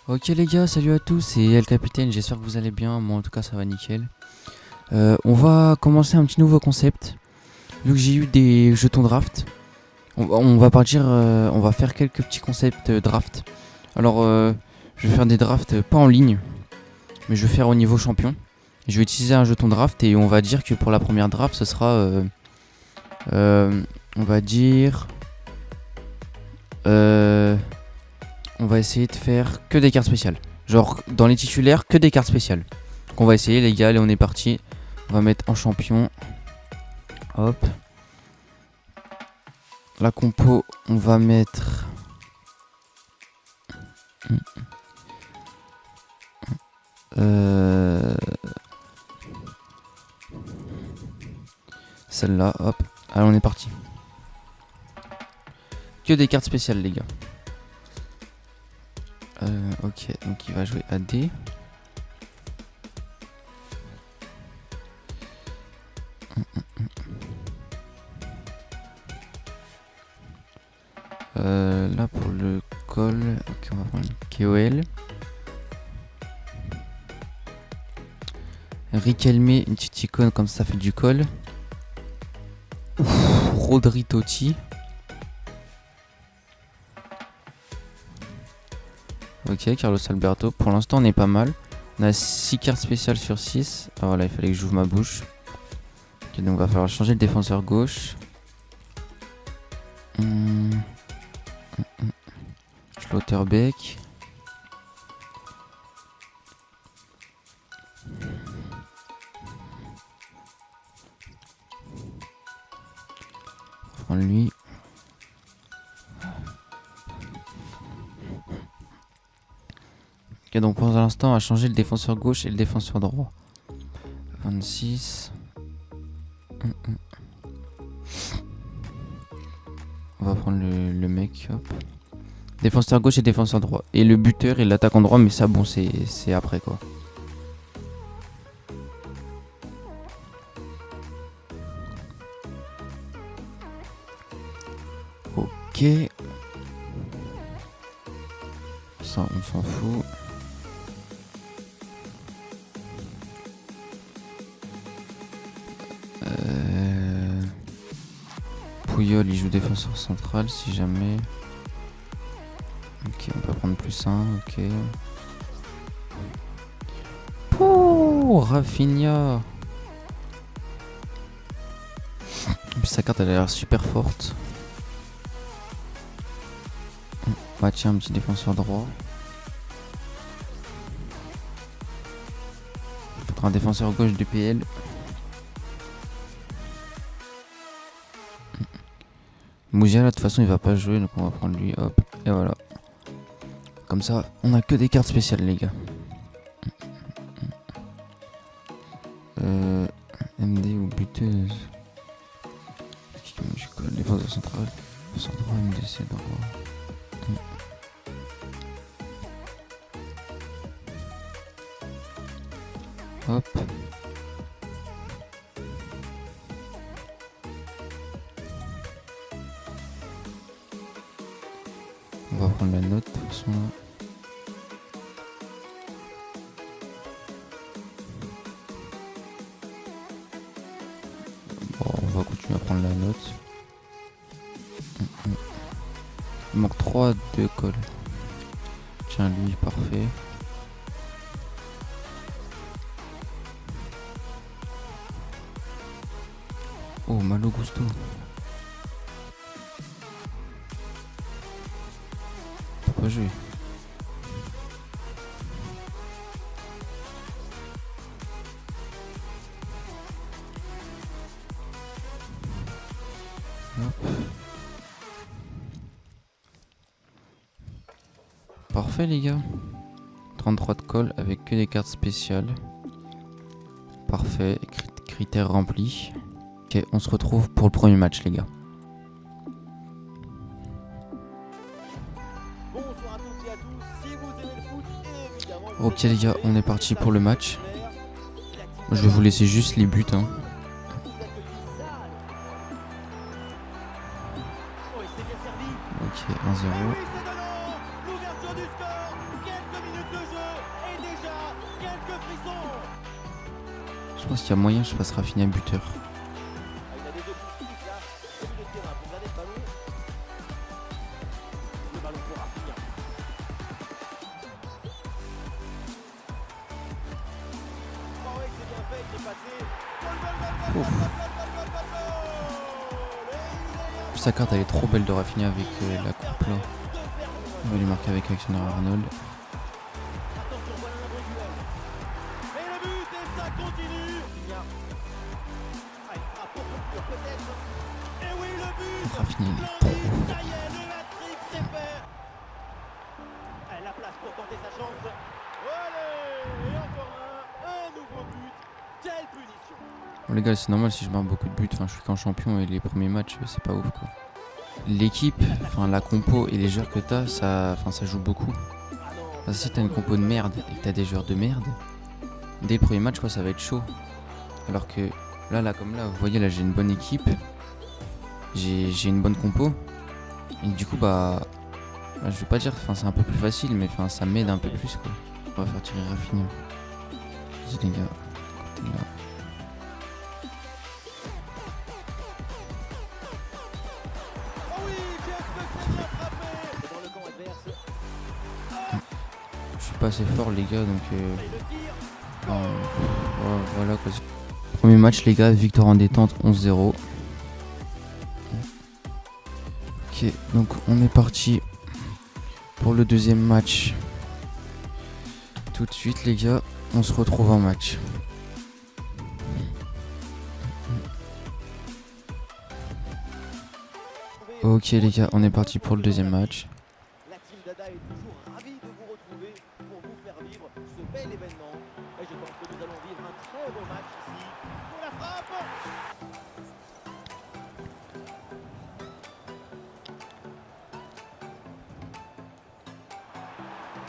Ok les gars, salut à tous, c'est El Capitaine, j'espère que vous allez bien, moi en tout cas ça va nickel. On va commencer un petit nouveau concept, vu que j'ai eu des jetons draft. On va partir, on va faire quelques petits concepts draft. Alors je vais faire des drafts pas en ligne, mais je vais faire au niveau champion. Je vais utiliser un jeton draft et on va dire que pour la première draft ce sera, on va dire... on va essayer de faire que des cartes spéciales. Genre dans les titulaires, que des cartes spéciales. Donc on va essayer les gars, allez on est parti. On va mettre en champion. Hop. La compo, on va mettre... Celle-là, hop. Allez on est parti. Que des cartes spéciales les gars. Ok, donc il va jouer AD. Là pour le call, ok, on va prendre KOL. Riquelme, une petite icône comme ça fait du call. Rodri Totti. Ok, Carlos Alberto. Pour l'instant, on est pas mal. On a 6 cartes spéciales sur 6. Ah voilà, il fallait que j'ouvre ma bouche. Ok, donc il va falloir changer le défenseur gauche. Schlotterbeck. On va prendre lui. Ok, donc pour l'instant, on va changer le défenseur gauche et le défenseur droit. 26. On va prendre le mec, hop. Défenseur gauche et défenseur droit. Et le buteur et l'attaquant droit, mais ça bon c'est après quoi. Ok. Ça on s'en fout. Puyol il joue défenseur central si jamais. Ok, on peut prendre +1, ok. Pouh, Rafinha. En plus sa carte elle a l'air super forte. Bah tiens, un petit défenseur droit. Il faudra un défenseur gauche du PL. Mougia là de toute façon il va pas jouer, donc on va prendre lui, hop, et voilà. Comme ça, on a que des cartes spéciales les gars. MD ou buteuse. Défenseur central. Défenseur droit, MDC droit. Hop. On va prendre la note de toute façon là. Bon, on va continuer à prendre la note. Il manque 3 de colle. Tiens lui, parfait. Oh, Malo Gusto. Faut pas jouer. Hop. Parfait les gars. 33 de colle avec que des cartes spéciales. Parfait, critères remplis. Ok, on se retrouve pour le premier match les gars. Ok les gars, on est parti pour le match. Je vais vous laisser juste les buts hein. Ok, 1-0. score. Quelques minutes de jeu et déjà quelques frissons. Je pense qu'il y a moyen que je fasse Rafinha buteur. Il a des deux pouces là, au milieu de terrain pour garder le ballon. Le ballon pour Rafinha. Oh oui, c'est bien fait, il est passé. Sa carte elle est trop belle de Rafinha avec la coupe là. On va lui marquer avec Alexander Arnold. Attention, voilà un bon duel. Et le but, et ça continue. Ah, il frappe pour conclure peut-être. Et oui, le but. Rafinha il est trop Splendide, fort. ça y est, le hat-trick, c'est fait. Elle a la place pour tenter sa chance. Allez, et encore un nouveau but. Quelle punition. Bon, les gars, c'est normal si je marque beaucoup de buts. Enfin, je suis qu'en champion et les premiers matchs, c'est pas ouf quoi. L'équipe, enfin la compo et les joueurs que t'as, ça joue beaucoup. Enfin, si t'as une compo de merde et que t'as des joueurs de merde, dès le premier match, quoi, ça va être chaud. Alors que là, comme là, vous voyez, là, j'ai une bonne équipe, j'ai une bonne compo, et du coup, je vais pas dire, enfin, c'est un peu plus facile, mais enfin, ça m'aide un peu plus, quoi. On va faire tirer Rafinha. Vas-y les gars, côté là. Oh oui, Jeff c'est bien frappé. Et dans le camp adverse. Je suis pas assez fort les gars, donc Et le tir. voilà quoi. Premier match les gars, victoire en détente 11-0. Ok, donc on est parti pour le deuxième match. Tout de suite les gars, on se retrouve en match. Ok les gars, on est parti pour le deuxième match. La team Dada est toujours ravie de vous retrouver pour vous faire vivre ce bel événement. Et je pense que nous allons vivre un très beau match ici. Pour la frappe.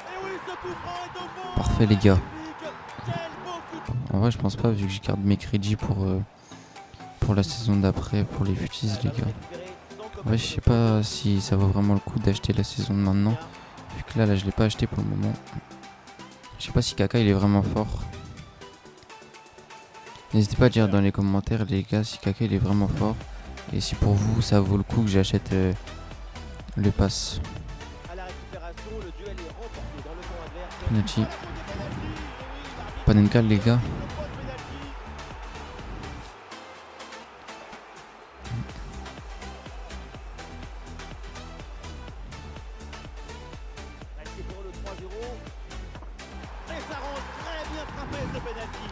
Et oui, ce coup franc est au fond. Parfait les gars. Quel beau coup de... En vrai je pense pas vu que je garde mes crédits pour la saison d'après, pour les futis les gars. Ouais, je sais pas si ça vaut vraiment le coup d'acheter la saison de maintenant. Vu que là je l'ai pas acheté pour le moment. Je sais pas si Kaka il est vraiment fort. N'hésitez pas à dire dans les commentaires les gars si Kaka il est vraiment fort. Et si pour vous ça vaut le coup que j'achète le pass. À la récupération, le duel est remporté dans le camp adverse. Penalty. Panenka les gars. C'est pour le 3-0. Et ça rentre très bien frappé ce penalty.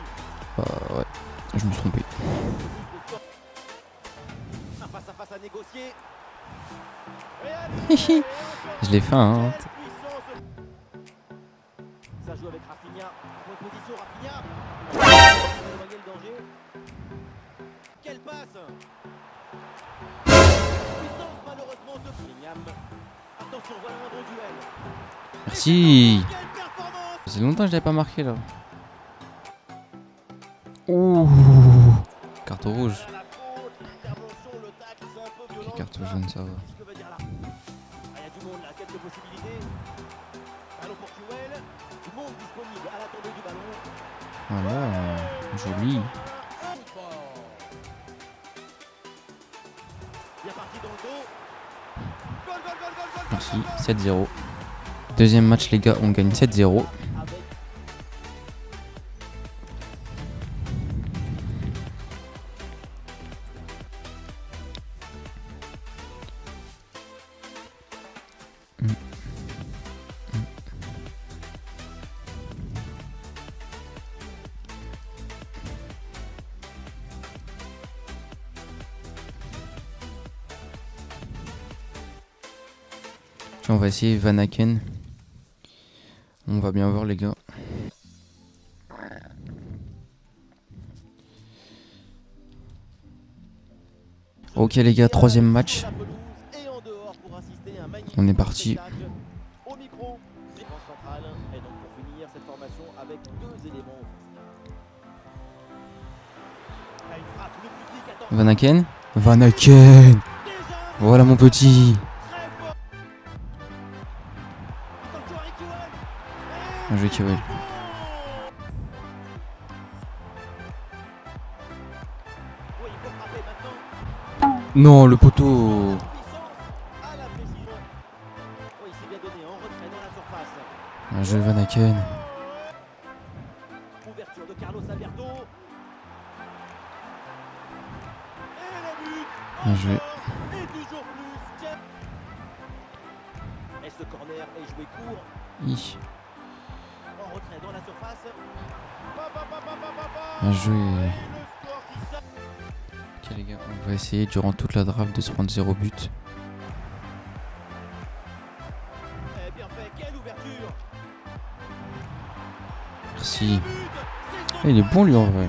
Ouais, je me suis trompé. Un face à face à négocier. Je l'ai fait hein. Ça joue avec Rafinha. Bonne position Rafinha. Il va éloigner le danger. Quelle passe. Puissance malheureusement de Bellingham. Attention, voilà un bon duel. Merci. Quelle performance. C'est longtemps que je l'avais pas marqué là. Ouh. Carte rouge. La faute, l'intervention, le tacle, c'est un peu violent. Ok, carte jaune ça va. Qu'est-ce que veut dire là? Il y a du monde là, quelques possibilités. Ballon pour Puel. Du monde disponible à la tombée du ballon. Voilà, joli. Bien parti dans le dos. Goal, goal, goal, goal, goal, Merci, goal, goal. 7-0. Deuxième match les gars, on gagne 7-0. Avec Tiens, on va essayer Van Aken. On va bien voir les gars. Ok les gars, troisième match. la pelouse et en dehors pour assister à un magnifique On est parti. spectacle. Au micro, défense centrale. Et donc pour finir cette formation avec deux éléments offensifs. Là, une frappe, le public attend. Van Aken. Van Aken. Déjà, Voilà mon petit. très fort. Attention Harry Kane. Bien joué Chilwell. Oui, il faut frapper maintenant. Non, le poteau. À la précision. Oui, il s'est bien donné en retrait dans la surface. Bien joué Van Aken. Ouverture de Carlos Alberto. Et le but. Bien joué. Et toujours plus. Tiens. Et ce corner est joué court. Hi. En retrait dans la surface. Bien joué. Et le score qui sort. Ok les gars, on va essayer durant toute la draft de se prendre 0 but. Eh bien fait, quelle ouverture. Merci. But. Ah, il est bon lui en vrai.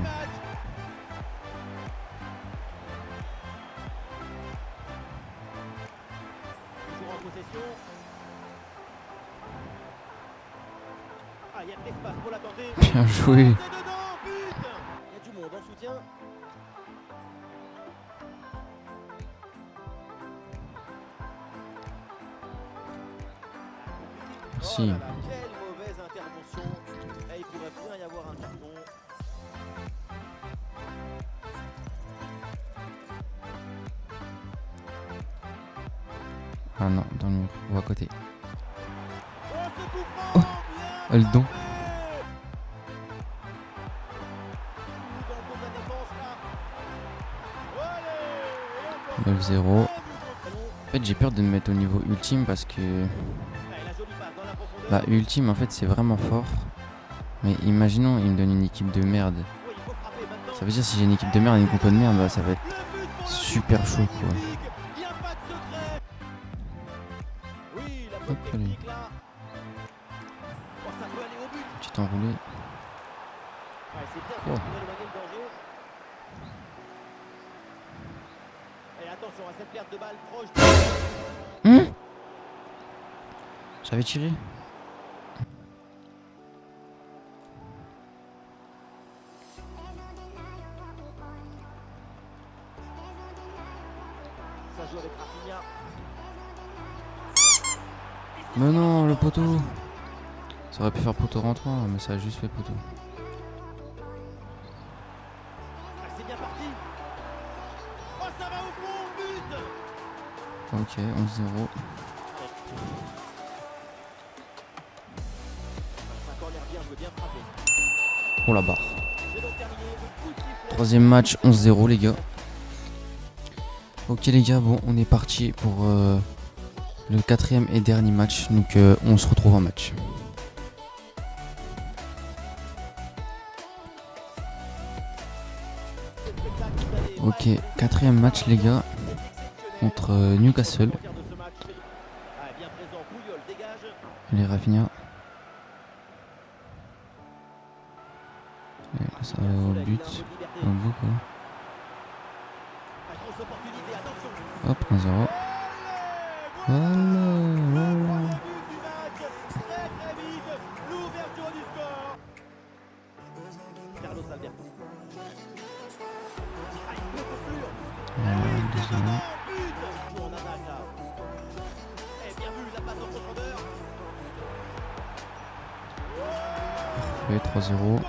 Toujours en possession. Ah, il y a de l'espace pour la tenter. Bien joué. C'est dedans, but. Il y a du monde en soutien. Merci. Oh là là, quelle mauvaise intervention. Et il pourrait bien y avoir un carton. Ah non, dans le mur, ou à côté. Oh, ce coup franc, Oh, bien le don. frappé. Dans le dos de la défense, là. Allez, et encore 9-0. un, nous contrôlons. En fait, j'ai peur de me mettre au niveau ultime parce que Allez, la jolie passe dans la profondeur. bah ultime en fait c'est vraiment fort. Mais imaginons il me donne une équipe de merde. Oui, il faut frapper maintenant. Ça veut dire si j'ai une équipe de merde et une compo de merde, bah ça va être Le but pour le super chaud quoi. public. Il n'y a pas de secret. Oui, la bonne Hop, allez. technique là. Oh, ça peut aller au but. Petit enroulé. Ouais, c'est bien Oh. pour éloigner le danger. Et attention à cette perte de balle proche de... J'avais tiré. Ça joue avec Rafinha. Mais non, le poteau. Ça aurait pu faire poteau rentrant, mais ça a juste fait poteau. Ah, c'est bien parti. Oh, ça va au fond, but. Ok, 11-0. Un corner bien joué, bien frappé. Oh la barre. C'est donc terminé. Le coup de sifflet. Troisième match, 11-0 les gars. Ok les gars, bon on est parti pour le quatrième et dernier match. Donc on se retrouve en match. Le spectacle, vous allez- Ok, Ouais, quatrième match les gars. exceptionnel. Contre Newcastle. De ce match. Ah, bien présent, Puyol dégage. Les Rafinha. Et ça va au but. Au bout quoi. Ah, grosse opportunité, attention. Hop, 1-0. Voilà, voilà. Très très vite, l'ouverture du score. Carlos Alberto. Ah, il peut conclure. Voilà, Ah oui, c'est 2-0. dedans, but. Joue en attaque là. Eh, bien vu, la passe en profondeur. Parfait, 3-0.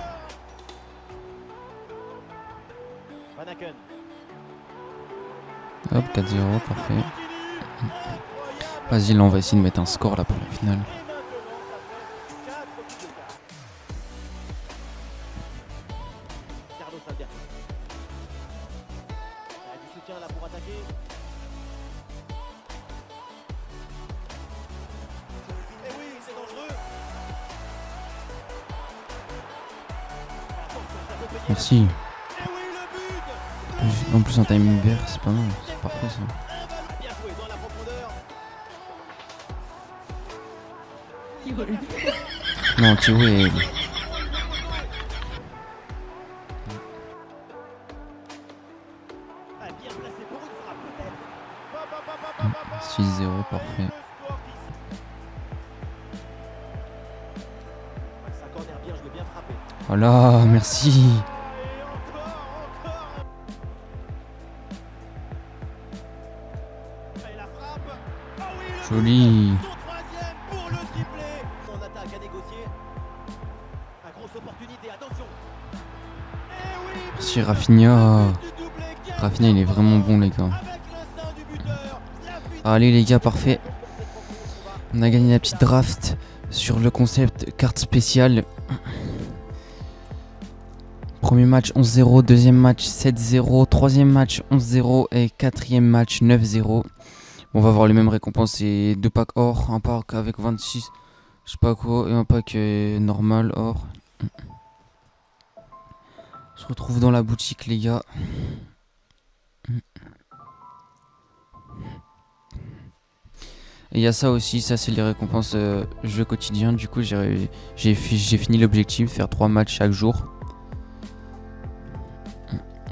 Van Aken. Hop, 4-0, parfait. Continue. Incroyable. Vas-y, là on va essayer de mettre un score là pour la finale. Et maintenant, ça fait 4 buts d'écart. Carlos Alberto. Il y a du soutien là pour attaquer. Et oui, c'est dangereux. Attention, ça peut payer. Merci. Et oui, le but. En plus en timing vert, c'est pas mal. C'est parfait ça. Bien joué dans la profondeur. Non, Chilwell. Ah, bien placé pour une frappe peut-être. 6-0, parfait. C'est un corner bien joué, bien frappé. Voilà, merci. Et encore. Et la frappe. Ah oui, le Joli. but. Son troisième pour le triplé. En attaque négocier. Une grosse opportunité, attention. Et oui, but Si Rafinha, du doublé, quel Rafinha il est vraiment bon les gars. avec l'instinct du buteur. La fuite Allez les gars, parfait. pour cette rencontre qu'on va On a gagné la petite draft sur le concept carte spéciale. Premier match 11-0, deuxième match 7-0, troisième match 11-0 et quatrième match 9-0. On va avoir les mêmes récompenses, c'est 2 packs or, un pack avec 26, je sais pas quoi, et un pack normal or. On se retrouve dans la boutique les gars. Et il y a ça aussi, ça c'est les récompenses jeu quotidien. Du coup j'ai fini l'objectif, faire 3 matchs chaque jour.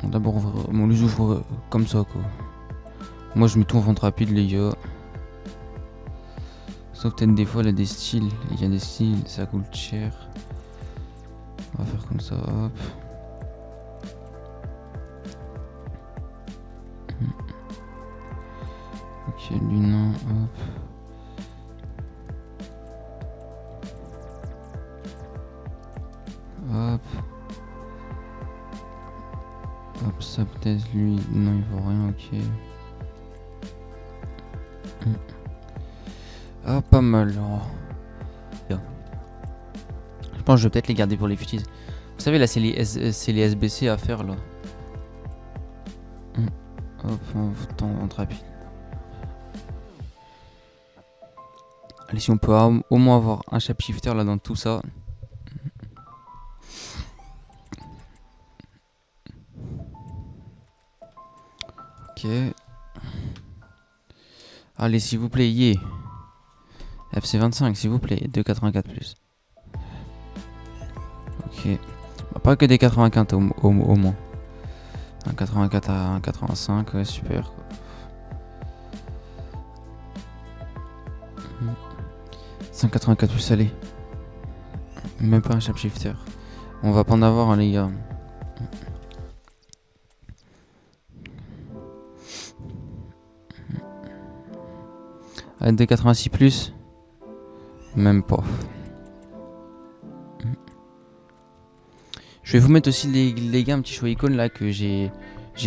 D'abord on les ouvre comme ça quoi. Moi je mets tout en vente rapide les gars. Sauf peut-être des fois là des styles. Il y a des styles, ça coûte cher. On va faire comme ça, hop. Ok, lui non, hop. Hop. Hop, ça peut-être lui. Non, il vaut rien, ok. Ah, pas mal. Oh. Bien. Je pense que je vais peut-être les garder pour les futils. Vous savez, là, c'est les SBC à faire, là. Hop, on vente rapide. Allez, si on peut au moins avoir un shapeshifter là dans tout ça. Ok. Allez, s'il vous plaît, yeah. FC25, s'il vous plaît, 2,84 plus. Ok. Bah, pas que des 84 au moins. Un 84 à un 85, ouais, super. Quoi. 184 plus, allez. Même pas un shapeshifter. On va pas en avoir, hein, les gars. Allez, 2,86 plus. Même pas. Je vais vous mettre aussi les gars un petit choix icône là que j'ai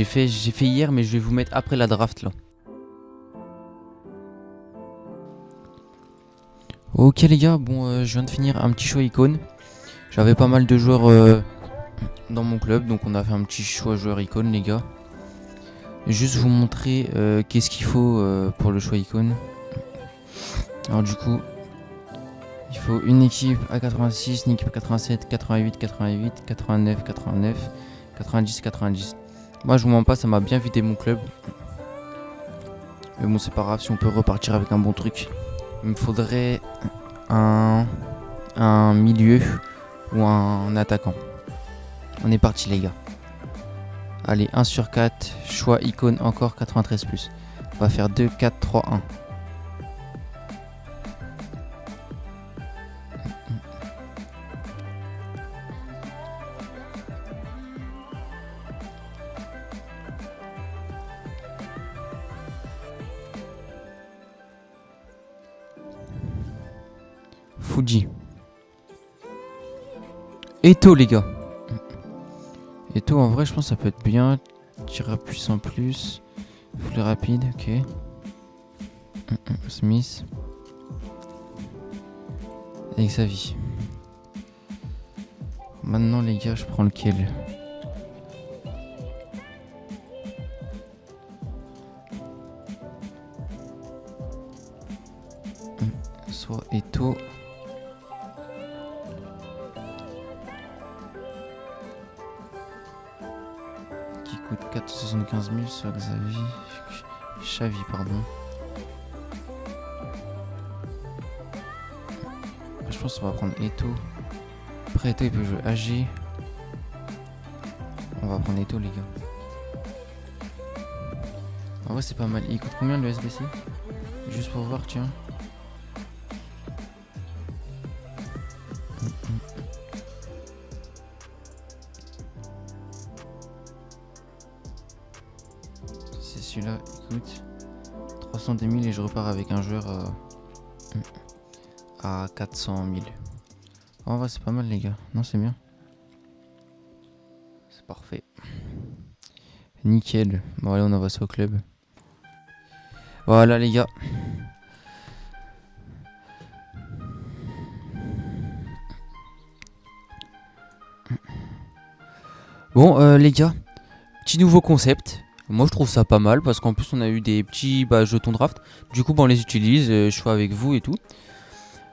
fait hier, mais je vais vous mettre après la draft là. Ok les gars, bon je viens de finir un petit choix icône. J'avais pas mal de joueurs dans mon club, donc on a fait un petit choix joueur icône les gars. Juste vous montrer qu'est-ce qu'il faut pour le choix icône. Alors du coup, il faut une équipe à 86, une équipe à 87, 88, 88, 89, 89, 90, 90. Moi je vous mens pas, ça m'a bien vidé mon club. Mais bon c'est pas grave, si on peut repartir avec un bon truc. Il me faudrait un milieu ou un attaquant. On est parti les gars. Allez, 1 sur 4, choix icône encore 93 plus. On va faire 2, 4, 3, 1. Fuji. Eto les gars. Eto en vrai je pense que ça peut être bien. Tir à puissant plus. Foulée rapide, ok. Smith. Et sa vie. Maintenant les gars je prends lequel? Soit Eto. Qui coûte 475 000 sur Xavi. Xavi, pardon. Je pense qu'on va prendre Eto. Après Eto il peut jouer AG. On va prendre Eto les gars. En vrai c'est pas mal. Il coûte combien le SBC? Juste pour voir tiens. C'est celui-là, écoute. 302 000 et je repars avec un joueur à 400 000. En vrai, c'est pas mal, les gars. Non, c'est bien. C'est parfait. Nickel. Bon, allez, on envoie ça au club. Voilà, les gars. Bon, les gars, petit nouveau concept. Moi, je trouve ça pas mal parce qu'en plus, on a eu des petits jetons draft. Du coup, on les utilise. Je suis avec vous et tout.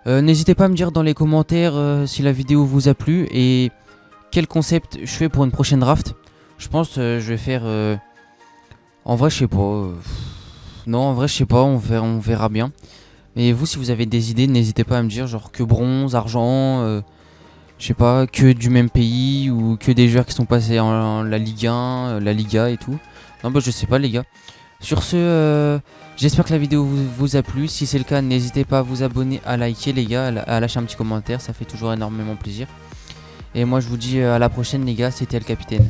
N'hésitez pas à me dire dans les commentaires si la vidéo vous a plu et quel concept je fais pour une prochaine draft. Je pense je vais faire... En vrai, je sais pas. Non, en vrai, je sais pas. On verra bien. Mais vous, si vous avez des idées, n'hésitez pas à me dire. Genre que bronze, argent... je sais pas, que du même pays ou que des joueurs qui sont passés en la Ligue 1, la Liga et tout. Non, bah je sais pas, les gars. Sur ce, j'espère que la vidéo vous a plu. Si c'est le cas, n'hésitez pas à vous abonner, à liker, les gars, à lâcher un petit commentaire. Ça fait toujours énormément plaisir. Et moi, je vous dis à la prochaine, les gars. C'était El Capitaine.